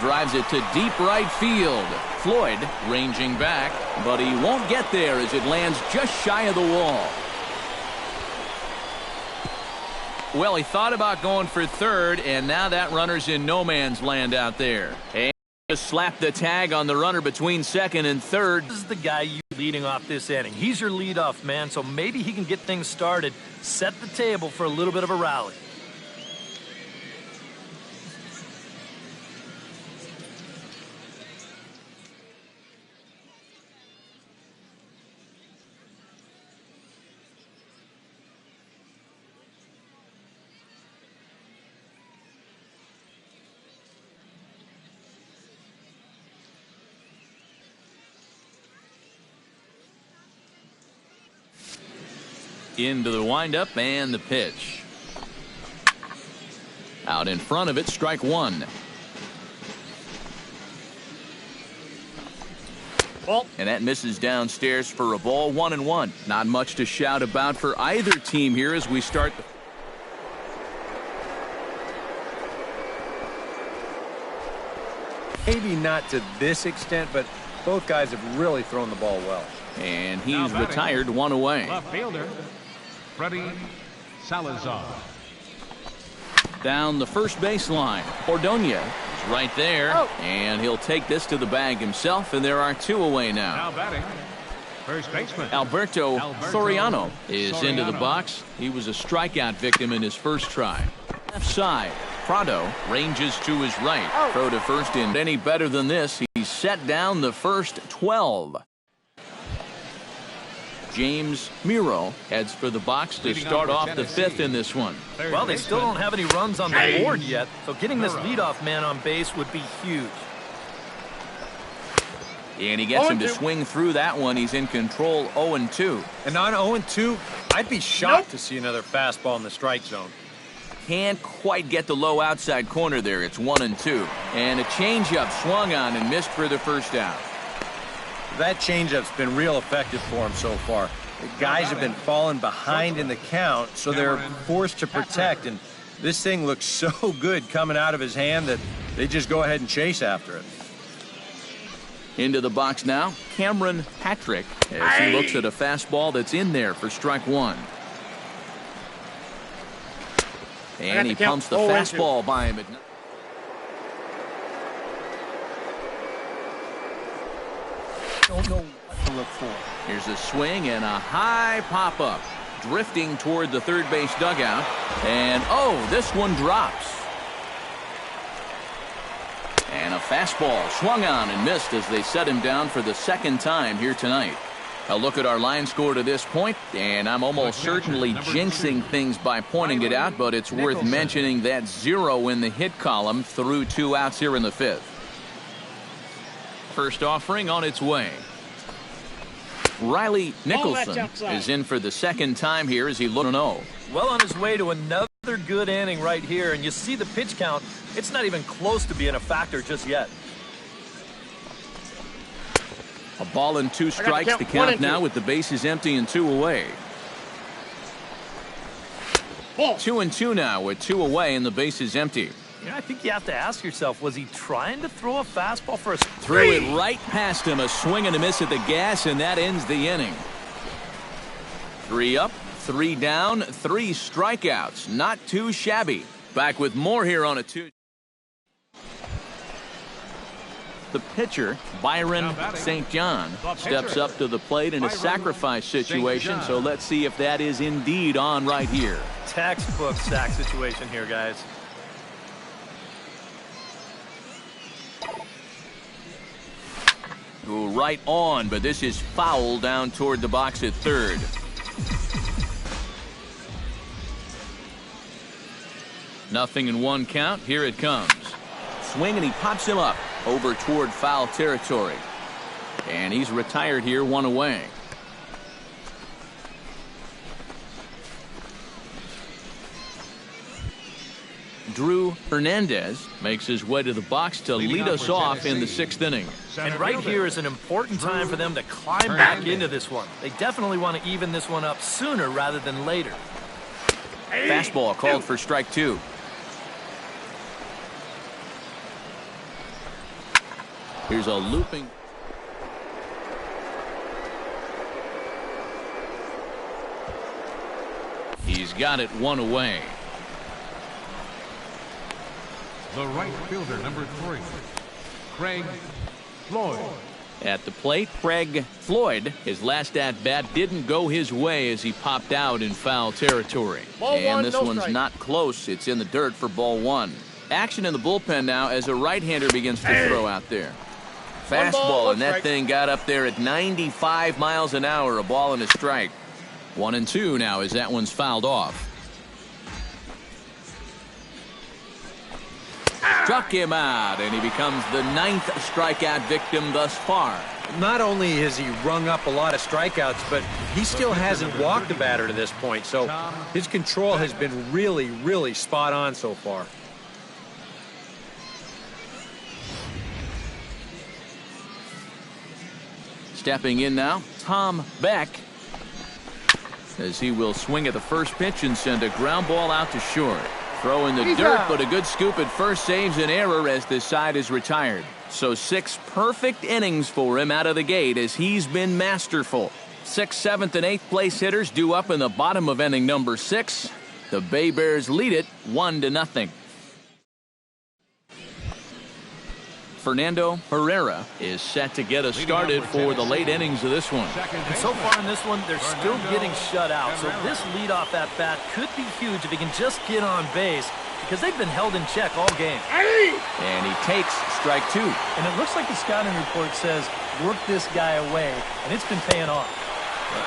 Drives it to deep right field. Floyd ranging back, but he won't get there as it lands just shy of the wall. Well, he thought about going for third, and now that runner's in no man's land out there. And just slapped the tag on the runner between second and third. This is the guy you leading off this inning. He's your leadoff man, so maybe he can get things started, set the table for a little bit of a rally. Into the windup and the pitch. Out in front of it, strike one. Ball. And that misses downstairs for a ball. 1-1. Not much to shout about for either team here as we start. Maybe not to this extent, but both guys have really thrown the ball well. And he's retired, one away. Left fielder, Freddie Salazar. Down the first baseline. Ordonez is right there. And he'll take this to the bag himself, and there are two away now. Now batting, first baseman Alberto Soriano is into the box. He was a strikeout victim in his first try. Left side. Prado ranges to his right. Throw to first in. Any better than this, he's set down the first 12. James Miro heads for the box to start off the fifth in this one. Well, they still don't have any runs on the board yet, so getting this leadoff man on base would be huge. And he gets him to swing through that one. He's in control, 0-2. And on 0-2, I'd be shocked to see another fastball in the strike zone. Can't quite get the low outside corner there. It's 1-2. And a changeup swung on and missed for the first out. That changeup's been real effective for him so far. The guys have been falling behind in the count, so they're forced to protect. And this thing looks so good coming out of his hand that they just go ahead and chase after it. Into the box now, Cameron Patrick, as he looks at a fastball that's in there for strike one. And he pumps the fastball by him. Don't know what to look for. Here's a swing and a high pop-up. Drifting toward the third base dugout. And, this one drops. And a fastball swung on and missed as they set him down for the second time here tonight. A look at our line score to this point, and I'm almost certainly jinxing things by pointing it out, but it's worth mentioning that 0 in the hit column through 2 outs here in the fifth. First offering on its way. Riley Nicholson is in for the second time here as he looks 0. Well on his way to another good inning right here, and you see the pitch count. It's not even close to being a factor just yet. A ball and 2 strikes to count now with the bases empty and 2 away. 2-2 now with 2 away and the bases empty. I think you have to ask yourself, was he trying to throw a fastball for a strike? Threw it right past him, a swing and a miss at the gas, and that ends the inning. 3 up, 3 down, 3 strikeouts. Not too shabby. Back with more here on a 2. The pitcher, Byron St. John, steps up to the plate in a sacrifice situation, so let's see if that is indeed on right here. Textbook sack situation here, guys. Go right on, but this is foul down toward the box at third. Nothing in 1 count. Here it comes. Swing, and he pops him up over toward foul territory. And he's retired here, 1 away. Drew Hernandez makes his way to the box to lead us off in the 6th inning. And right here is an important time for them to climb back into this one. They definitely want to even this one up sooner rather than later. Fastball called for strike 2. Here's a looping. He's got it one away. The right fielder, number 3, Craig Floyd. At the plate, Craig Floyd. His last at-bat didn't go his way as he popped out in foul territory. And this one's not close. It's in the dirt for ball 1. Action in the bullpen now as a right-hander begins to throw out there. Fastball, and that thing got up there at 95 miles an hour, a ball and a strike. 1-2 now as that one's fouled off. Struck him out, and he becomes the 9th strikeout victim thus far. Not only has he rung up a lot of strikeouts, but he still hasn't walked a batter to this point, so his control has been really, really spot on so far. Stepping in now, Tom Beck, as he will swing at the first pitch and send a ground ball out to short. Throw in the dirt, but a good scoop at first saves an error as this side is retired. So 6 perfect innings for him out of the gate as he's been masterful. 6th, 7th, and 8th place hitters due up in the bottom of inning number 6. The Bay Bears lead it 1-0. Fernando Herrera is set to get us started for the late innings of this one. And so far in this one, they're still getting shut out. So this leadoff at-bat could be huge if he can just get on base, because they've been held in check all game. And he takes strike 2. And it looks like the scouting report says, work this guy away, and it's been paying off.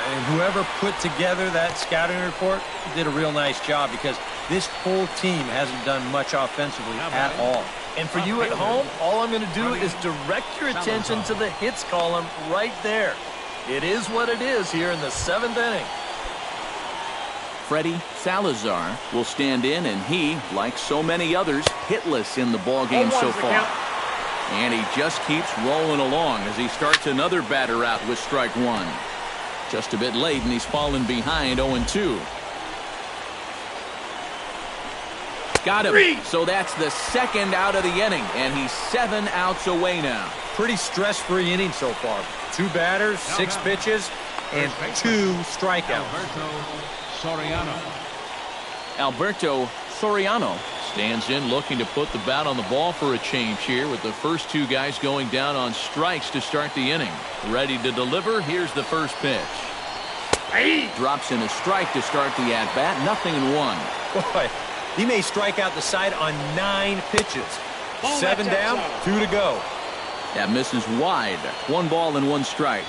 And whoever put together that scouting report did a real nice job, because this whole team hasn't done much offensively at all. And for you at home, all I'm going to do is direct your attention to the hits column right there. It is what it is here in the 7th inning. Freddie Salazar will stand in, and he, like so many others, hitless in the ballgame so far. And he just keeps rolling along as he starts another batter out with strike 1. Just a bit late, and he's fallen behind 0-2. Got him. So that's the 2nd out of the inning, and he's 7 outs away now. Pretty stress-free inning so far. 2 batters, 6 pitches, and 2 strikeouts. Alberto Soriano stands in, looking to put the bat on the ball for a change here, with the first 2 guys going down on strikes to start the inning. Ready to deliver. Here's the first pitch. Drops in a strike to start the at-bat. 0-1. Boy, he may strike out the side on 9 pitches. 7 down, 2 to go. That misses wide. 1 ball and 1 strike.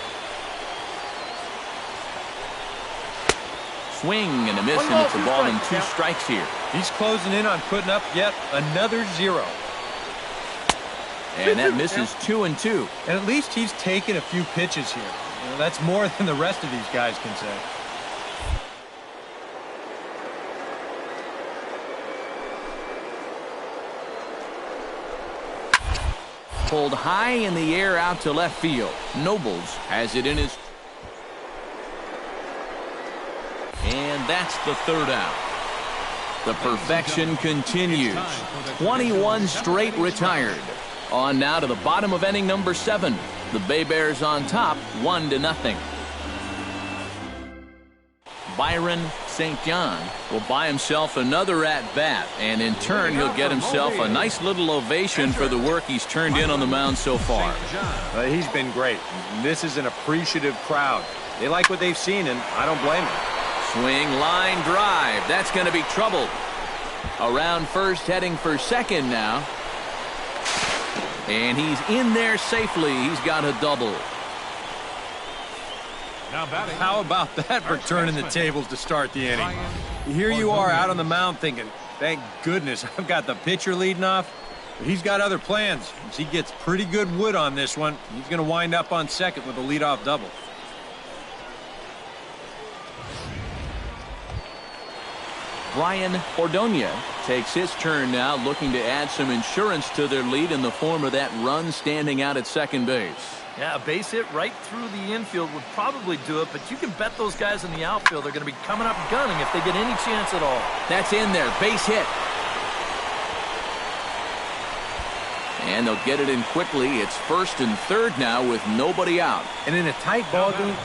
Swing and a miss, and it's a ball and 2 strikes here. He's closing in on putting up yet another 0. And that misses 2-2. And at least he's taken a few pitches here. You know, that's more than the rest of these guys can say. Pulled high in the air out to left field. Nobles has it in his. And that's the 3rd out. The perfection continues. 21 straight retired. On now to the bottom of inning number 7. The Bay Bears on top, 1-0. Byron St. John will buy himself another at-bat, and in turn he'll get himself a nice little ovation for the work he's turned in on the mound so far. He's been great. This is an appreciative crowd. They like what they've seen, and I don't blame them. Swing, line, drive. That's going to be trouble. Around first, heading for second now. And he's in there safely. He's got a double. How about that for turning the tables to start the inning? Here you are out on the mound thinking, thank goodness I've got the pitcher leading off. But he's got other plans. As he gets pretty good wood on this one, he's going to wind up on second with a leadoff double. Brian Ordonez takes his turn now, looking to add some insurance to their lead in the form of that run standing out at second base. Yeah, a base hit right through the infield would probably do it, but you can bet those guys in the outfield are going to be coming up gunning if they get any chance at all. That's in there. Base hit. And they'll get it in quickly. It's 1st and 3rd now with nobody out. And in a tight ball game,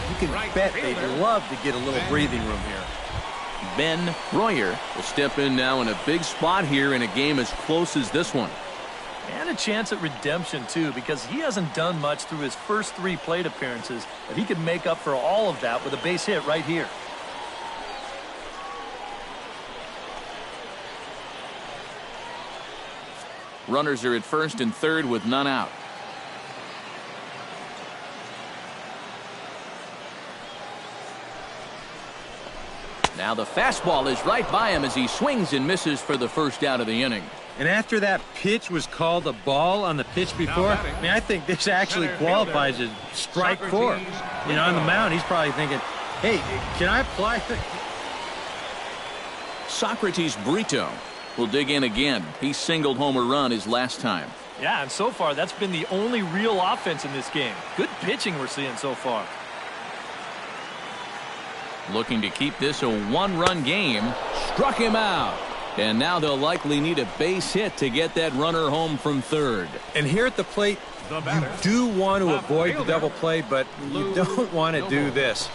you can bet they'd love to get a little breathing room here. Ben Royer will step in now in a big spot here in a game as close as this one. And a chance at redemption, too, because he hasn't done much through his first 3 plate appearances, but he could make up for all of that with a base hit right here. Runners are at 1st and 3rd with none out. Now the fastball is right by him as he swings and misses for the first out of the inning. And after that pitch was called a ball on the pitch before, I mean, I think this actually qualifies as strike 4. You know, on the mound, he's probably thinking, hey, can I apply? Socrates Brito will dig in again. He singled home a run his last time. Yeah, and so far, that's been the only real offense in this game. Good pitching we're seeing so far. Looking to keep this a 1-run game. Struck him out. And now they'll likely need a base hit to get that runner home from 3rd. And here at the plate, you do want to avoid the double play, but you don't want to do this.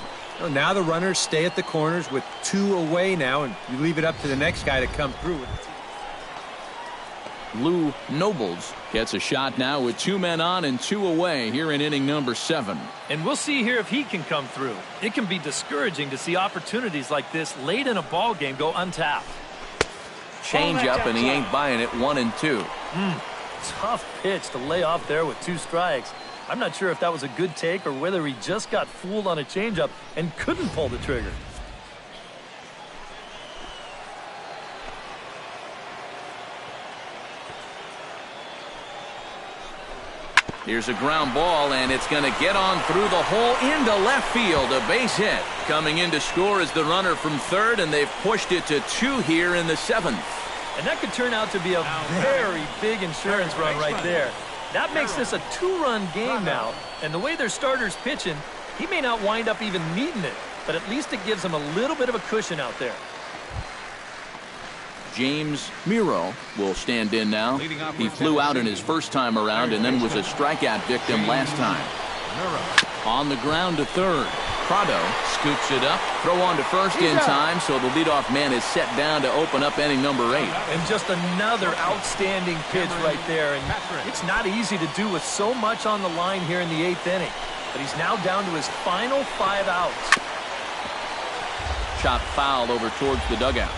Now the runners stay at the corners with 2 away now, and you leave it up to the next guy to come through with it. Lou Nobles gets a shot now with 2 men on and 2 away here in inning number 7. And we'll see here if he can come through. It can be discouraging to see opportunities like this late in a ball game go untapped. Change up, and he ain't buying it. 1 and 2. Tough pitch to lay off there with 2 strikes. I'm not sure if that was a good take or whether he just got fooled on a changeup and couldn't pull the trigger. Here's a ground ball, and it's going to get on through the hole into left field. A base hit. Coming in to score is the runner from 3rd, and they've pushed it to 2 here in the 7th. And that could turn out to be a very big insurance run right there. That makes this a 2-run game now, and the way their starter's pitching, he may not wind up even needing it, but at least it gives him a little bit of a cushion out there. James Miro will stand in now. He flew out in his first time around and then was a strikeout victim last time. On the ground to 3rd. Prado scoops it up. Throw on to 1st in time, so the leadoff man is set down to open up inning number 8. And just another outstanding pitch right there. And it's not easy to do with so much on the line here in the 8th inning. But he's now down to his final 5 outs. Chop foul over towards the dugout.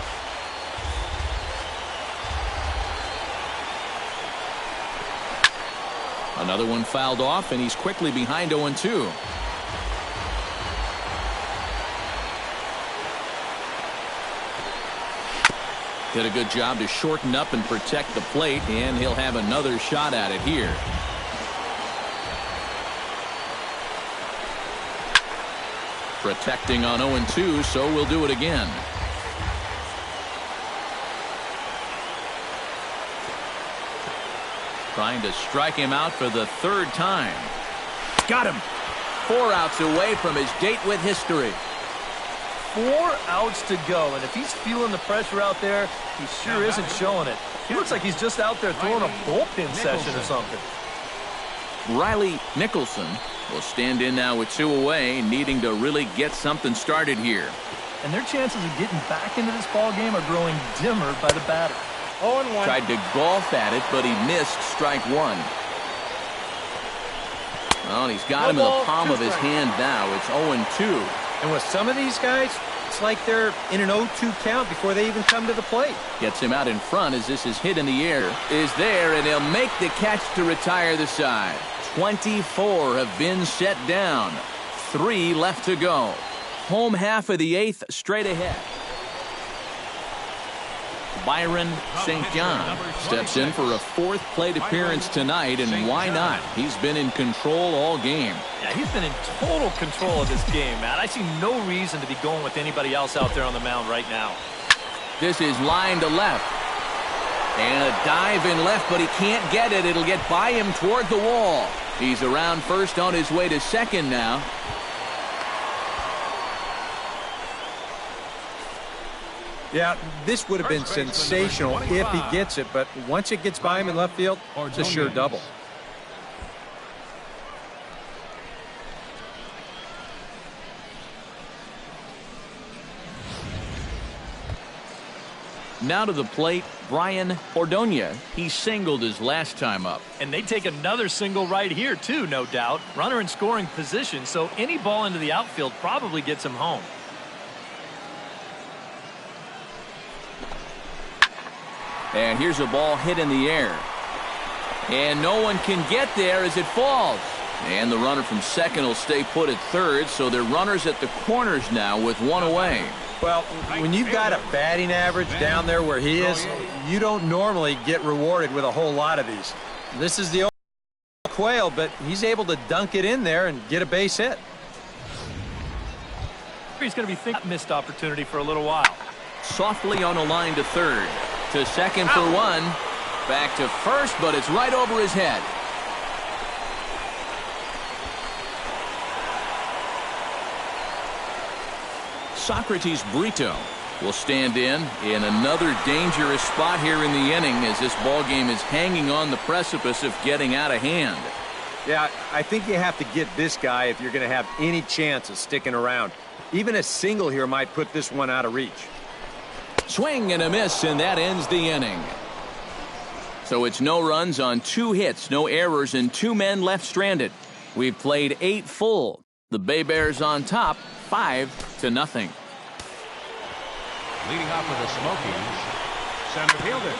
Another one fouled off, and he's quickly behind 0-2. Did a good job to shorten up and protect the plate, and he'll have another shot at it here. Protecting on 0-2, so we'll do it again. Trying to strike him out for the 3rd time. Got him. 4 outs away from his date with history. 4 outs to go, and if he's feeling the pressure out there, he sure isn't showing it. He looks like he's just out there throwing a bullpen session or something. Riley Nicholson will stand in now with 2 away, needing to really get something started here. And their chances of getting back into this ball game are growing dimmer by the batter. 0-1. Tried to golf at it, but he missed strike 1. Well, and he's got him in the palm of his hand now. It's 0-2. And with some of these guys, it's like they're in an 0-2 count before they even come to the plate. Gets him out in front as this is hit in the air. Is there, and he'll make the catch to retire the side. 24 have been set down. 3 left to go. Home half of the 8th straight ahead. Byron St. John steps in for a 4th plate appearance tonight, and why not? He's been in control all game. Yeah, he's been in total control of this game, Matt. I see no reason to be going with anybody else out there on the mound right now. This is line to left. And a dive in left, but he can't get it. It'll get by him toward the wall. He's around first on his way to 2nd now. Yeah, this would have been sensational if he gets it, but once it gets by him in left field, it's a sure double. Now to the plate, Brian Ordonez. He singled his last time up. And they take another single right here, too, no doubt. Runner in scoring position, so any ball into the outfield probably gets him home. And here's a ball hit in the air. And no one can get there as it falls. And the runner from second will stay put at third, so they're runners at the corners now with one away. Well, when you've got a batting average down there where he is, you don't normally get rewarded with a whole lot of these. This is the old Quail, but he's able to dunk it in there and get a base hit. He's going to be thinking missed opportunity for a little while. Softly on a line to third. To second for one. Back to first, but it's right over his head. Socrates Brito will stand in another dangerous spot here in the inning as this ball game is hanging on the precipice of getting out of hand. Yeah, I think you have to get this guy if you're going to have any chance of sticking around. Even a single here might put this one out of reach. Swing and a miss, and that ends the inning. So it's no runs on 2 hits, no errors, and 2 men left stranded. We've played 8 full. The Bay Bears on top, 5-0. Leading off for the Smokies, center fielder.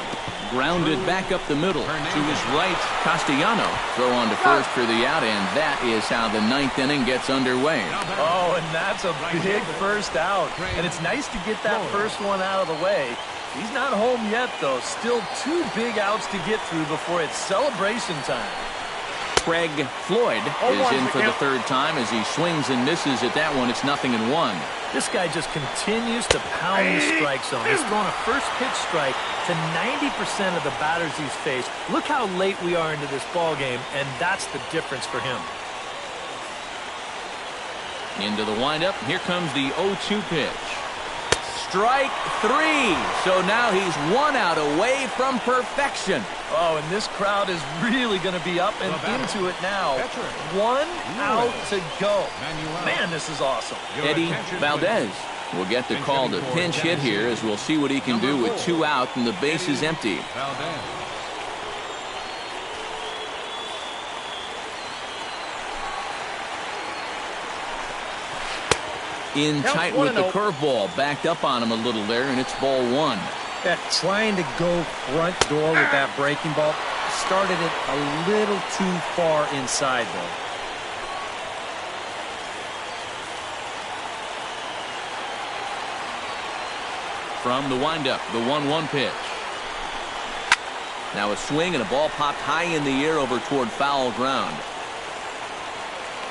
Grounded back up the middle to his right, Castellano. Throw on to first for the out, and that is how the 9th inning gets underway. Oh, and that's a big first out. And it's nice to get that first one out of the way. He's not home yet, though. Still 2 big outs to get through before it's celebration time. Craig Floyd is in for the 3rd time as he swings and misses at that one. It's 0-1. This guy just continues to pound the strike zone. He's thrown a first pitch strike to 90% of the batters he's faced. Look how late we are into this ball game, and that's the difference for him. Into the windup. Here comes the 0-2 pitch. Strike 3. So now he's 1 out away from perfection. Oh, and this crowd is really going to be up and into it now. 1 out to go. Man, this is awesome. Eddie Valdez will get the call to pinch hit here as we'll see what he can do with 2 out and the base is empty. In tight with the curveball, backed up on him a little there, and it's ball 1. Yeah, trying to go front door with that breaking ball started it a little too far inside, though. From the windup, the 1-1 pitch. Now a swing and a ball popped high in the air over toward foul ground.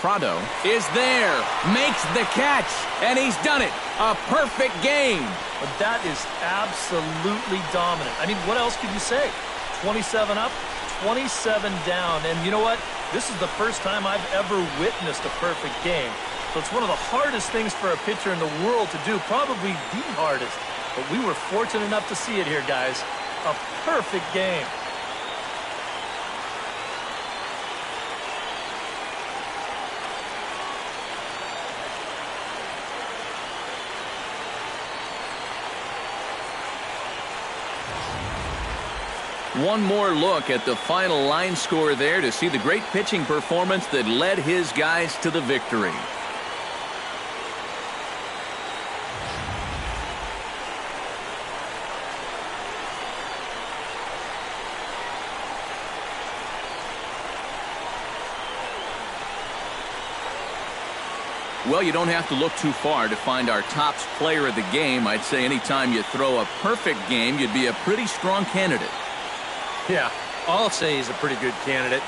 Prado is there, makes the catch, and he's done it. A perfect game. But that is absolutely dominant. I mean, what else could you say? 27 up, 27 down, and you know what? This is the first time I've ever witnessed a perfect game. So it's one of the hardest things for a pitcher in the world to do, probably the hardest. But we were fortunate enough to see it here, guys. A perfect game. One more look at the final line score there to see the great pitching performance that led his guys to the victory. Well, you don't have to look too far to find our top player of the game. I'd say anytime you throw a perfect game, you'd be a pretty strong candidate. Yeah, I'll say he's a pretty good candidate.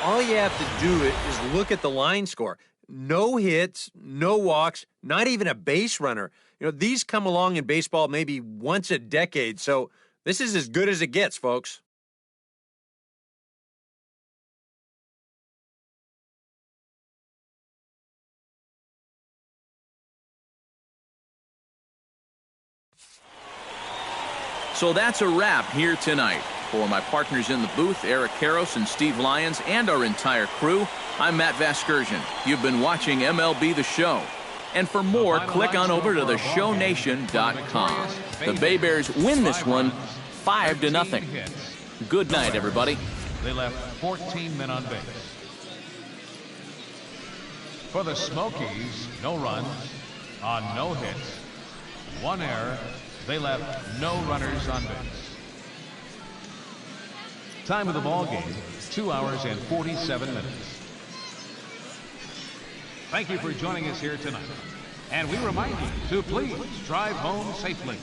All you have to do is look at the line score. No hits, no walks, not even a base runner. You know, these come along in baseball maybe once a decade, so this is as good as it gets, folks. So that's a wrap here tonight. For my partners in the booth, Eric Karros and Steve Lyons, and our entire crew, I'm Matt Vasgersian. You've been watching MLB The Show. And for more, click on over to theshownation.com. The Bay Bears win this one 5-0. Good night, everybody. They left 14 men on base. For the Smokies, no runs on no hits, 1 error. They left no runners on base. Time of the ball game, 2 hours and 47 minutes. Thank you for joining us here tonight. And we remind you to please drive home safely.